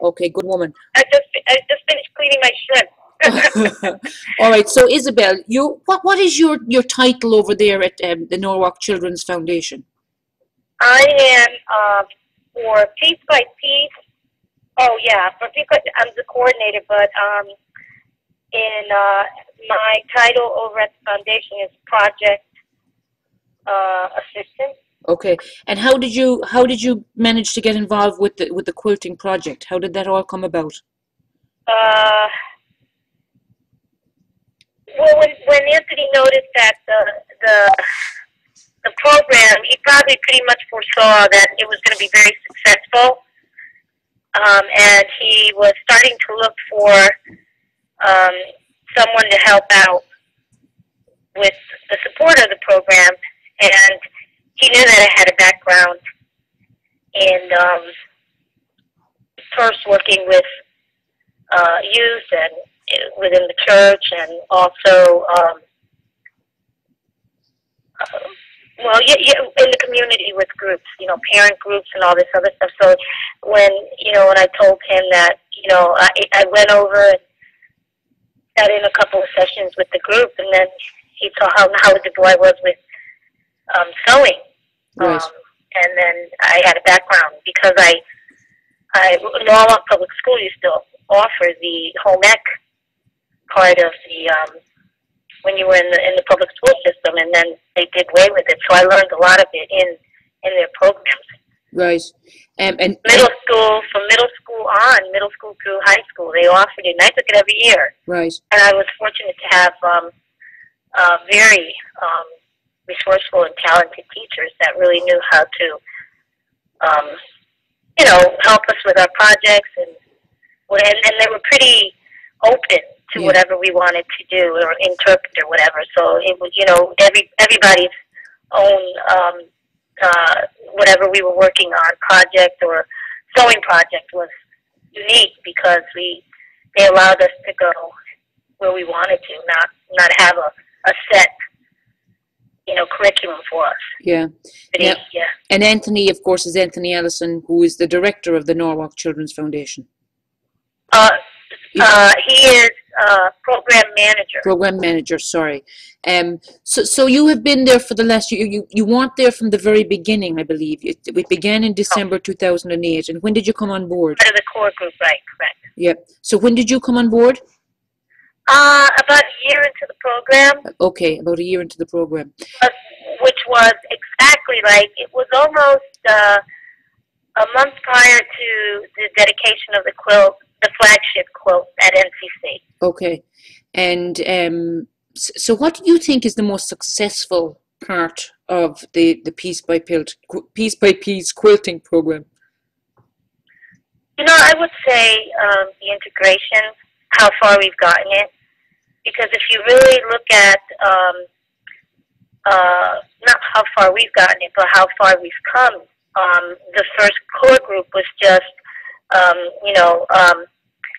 Okay, good woman. I just finished cleaning my shrimp. All right. So Isabel, what is your title over there at the Norwalk Children's Foundation? I am for Piece by Piece. Oh yeah, for Piece by I'm the coordinator, but in my title over at the foundation is project assistant. Okay. And how did you manage to get involved with the quilting project? How did that all come about? Uh, well, when Anthony noticed that the program, he probably pretty much foresaw that it was going to be very successful, and he was starting to look for um, someone to help out with the support of the program, and he knew that I had a background in first working with youth and within the church, and also well, in the community with groups, parent groups and all this other stuff. So when I told him that, I went over and got in a couple of sessions with the group, and then he saw how knowledgeable I was with sewing. Right. And then I had a background because Norwalk Public School used to offer the home ec part of the when you were in the public school system, and then they did away with it. So I learned a lot of it in their programs. Right. And middle school, from middle school on, middle school through high school, they offered it, and I took it every year. Right. And I was fortunate to have very resourceful and talented teachers that really knew how to, help us with our projects, and they were pretty open to whatever we wanted to do or interpret or whatever. So it was, everybody's own whatever we were working on, project or sewing project, was unique because they allowed us to go where we wanted to, not have a set curriculum for us. Yeah. Yeah. And Anthony, of course, is Anthony Ellison, who is the director of the Norwalk Children's Foundation. He is program manager. Program manager, sorry. So you have been there for the last year. You weren't there from the very beginning, I believe. It began in December 2008. And when did you come on board? Part of the core group, right? Correct. Yep. So when did you come on board? About a year into the program. Okay, about a year into the program. Which was exactly it was almost a month prior to the dedication of the quilt, the flagship quilt at NCC. Okay. And so what do you think is the most successful part of the piece by piece quilting program? I would say the integration, how far we've gotten it. Because if you really look at not how far we've gotten it, but how far we've come, the first core group was just,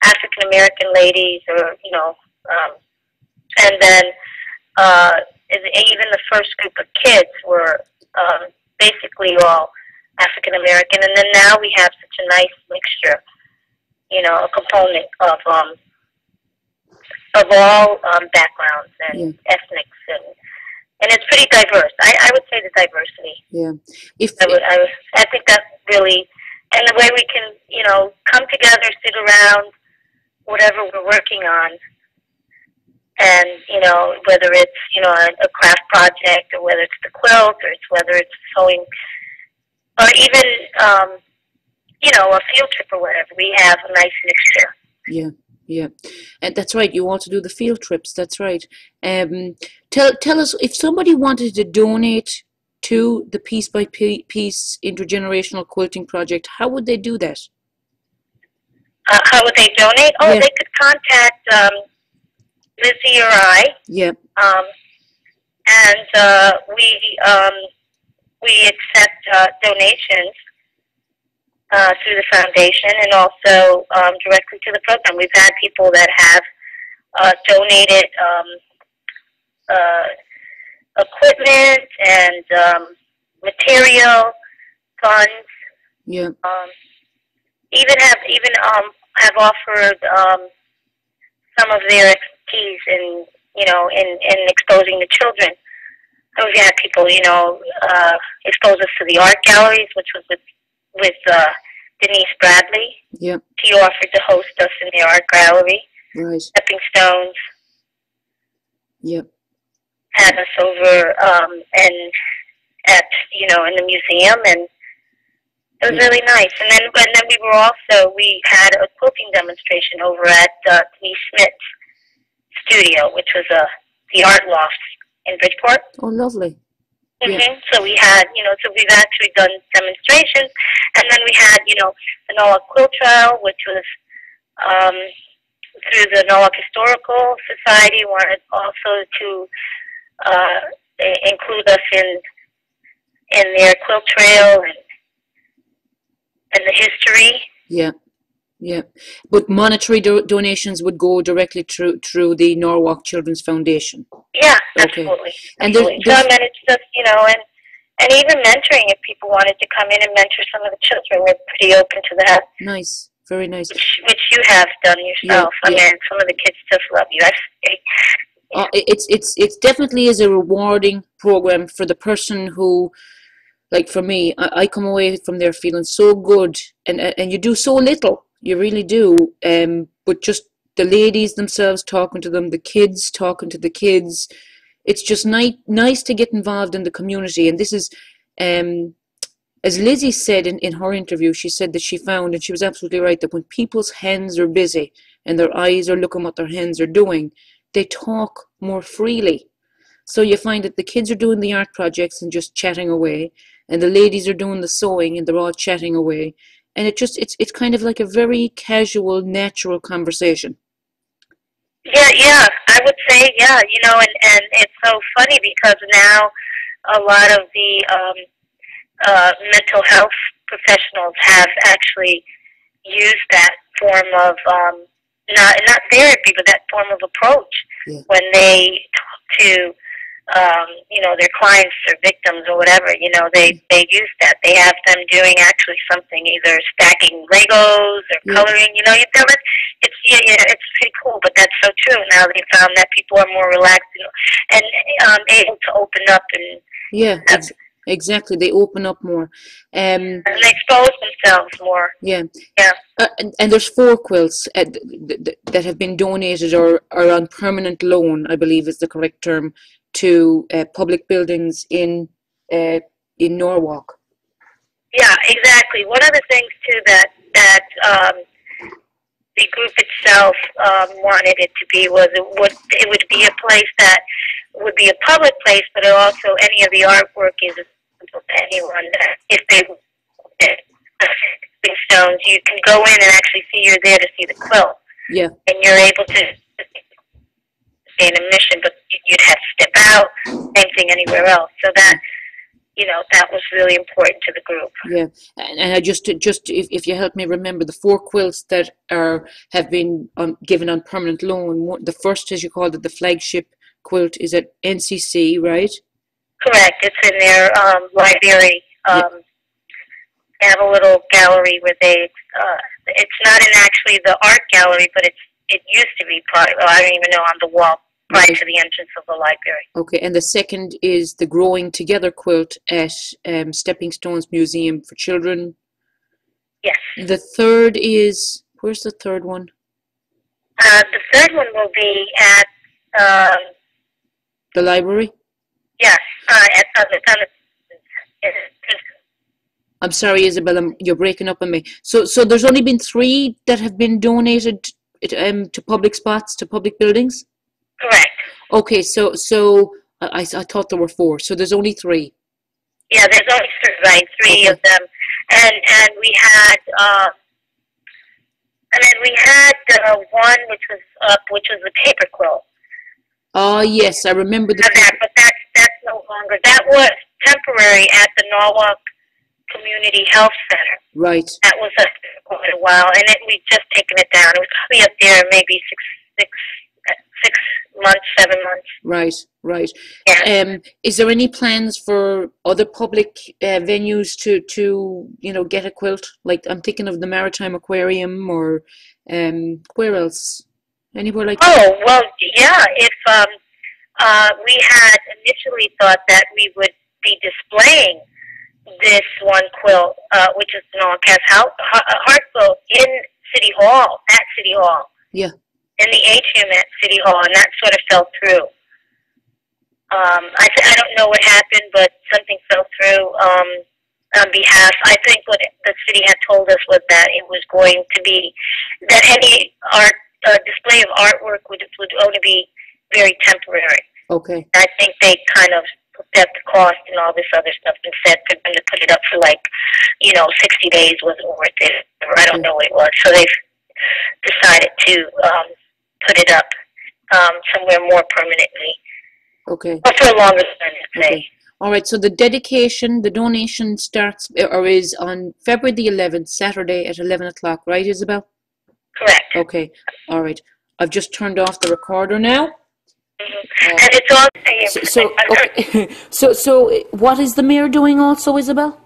African American ladies, or and then even the first group of kids were basically all African American, and then now we have such a nice mixture, a component of all backgrounds and ethnics, and it's pretty diverse. I would say the diversity. Yeah. I think that's really, and the way we can, come together, sit around, whatever we're working on, and, whether it's, a craft project, or whether it's the quilt, or whether it's sewing, or even, a field trip or whatever, we have a nice mixture. Yeah. Yeah, and that's right. You also do the field trips. That's right. Tell us, if somebody wanted to donate to the Piece by Piece Intergenerational Quilting Project, how would they do that? How would they donate? Oh, they could contact Lizzie or I. Yeah. And we accept donations through the foundation, and also directly to the program. We've had people that have donated equipment and material, funds. Yeah. have offered some of their expertise in in exposing the children. So we had people expose us to the art galleries, which was with Denise Bradley. Yeah. She offered to host us in the art gallery. Right. Stepping Stones. Yep. Had us over and at in the museum, and it was really nice. And then we had a quilting demonstration over at Denise Smith's studio, which was the art loft in Bridgeport. Oh, lovely. Mm-hmm. Yeah. So we had, so we've actually done demonstrations, and then we had, the NOAC Quilt Trial, which was through the NOAC Historical Society, wanted also to include us in their quilt trail and the history. Yeah. Yeah, but monetary donations would go directly through the Norwalk Children's Foundation. Yeah, okay. Absolutely. And so I mean, it's just and even mentoring. If people wanted to come in and mentor some of the children, we're pretty open to that. Nice, very nice. Which you have done yourself. Yeah, I mean, some of the kids just love you. It's definitely is a rewarding program for the person who. Like for me, I come away from there feeling so good, and you do so little. You really do. But just the ladies themselves talking to them, the kids talking to the kids. It's just nice to get involved in the community. And this is, as Lizzie said in her interview, she said that she found, and she was absolutely right, that when people's hands are busy and their eyes are looking what their hands are doing, they talk more freely. So you find that the kids are doing the art projects and just chatting away, and the ladies are doing the sewing and they're all chatting away. And it's kind of like a very casual, natural conversation. Yeah, I would say, and it's so funny because now a lot of the mental health professionals have actually used that form of, not therapy, but that form of approach when they talk to their clients or victims or whatever, they use that. They have them doing actually something, either stacking Legos or coloring, you feel it? It's pretty cool, but that's so true. Now they found that people are more relaxed and able to open up and exactly. They open up more. And they expose themselves more. Yeah. Yeah. And there's 4 quilts that have been donated or are on permanent loan, I believe is the correct term, to public buildings in Norwalk. Yeah, exactly. One of the things too that the group itself wanted it to be was it would be a place that would be a public place, but also any of the artwork is accessible to anyone. That if they stones, you can go in and actually see you're there to see the quilt. Yeah. And you're able to stay in a mission, but you'd have to step out. Same thing anywhere else. So that that was really important to the group. Yeah, and I just if you help me remember, the 4 quilts that have been given on permanent loan. The first, as you called it, the flagship quilt, is at NCC, right? Correct. It's in their library. They have a little gallery where it's not in actually the art gallery, but it used to be part. I don't even know, on the wall prior to the entrance of the library. Okay, and the second is the Growing Together quilt at Stepping Stones Museum for Children. Yes. The third is, where's the third one? The third one will be at the library. Yes, I'm sorry, Isabel, you're breaking up on me. So there's only been 3 that have been donated to public spots, to public buildings? Correct. Okay, so I thought there were 4, so there's only 3. Yeah, there's only 3, right? 3 okay. Of them, and we had one which was the paper quilt. Oh yes, I remember that, but that's no longer. That was temporary at the Norwalk Community Health Center. Right. That was up for quite a while, and we've just taken it down. It was probably up there maybe 6 months, 7 months. Right, right. Yeah. Is there any plans for other public venues to get a quilt? Like I'm thinking of the Maritime Aquarium or where else? Anywhere like that? Oh, well, yeah. If we had initially thought that we would be displaying this one quilt, which is an all-cast heart quilt in City Hall, at City Hall. Yeah. In the atrium at City Hall, and that sort of fell through. I don't know what happened, but something fell through on behalf. I think what the city had told us was that it was going to be that any art display of artwork would only be very temporary. Okay. I think they kind of looked at the cost and all this other stuff and said for them to put it up for 60 days wasn't worth it, or I don't know what it was. So they've decided to put it up somewhere more permanently. Okay. Or for a longer time, I'd say. Okay. All right. So the donation starts or is on February the 11th, Saturday at 11 o'clock, right, Isabel? Correct. Okay. All right. I've just turned off the recorder now. Mm-hmm. And it's all so what is the mayor doing also, Isabel?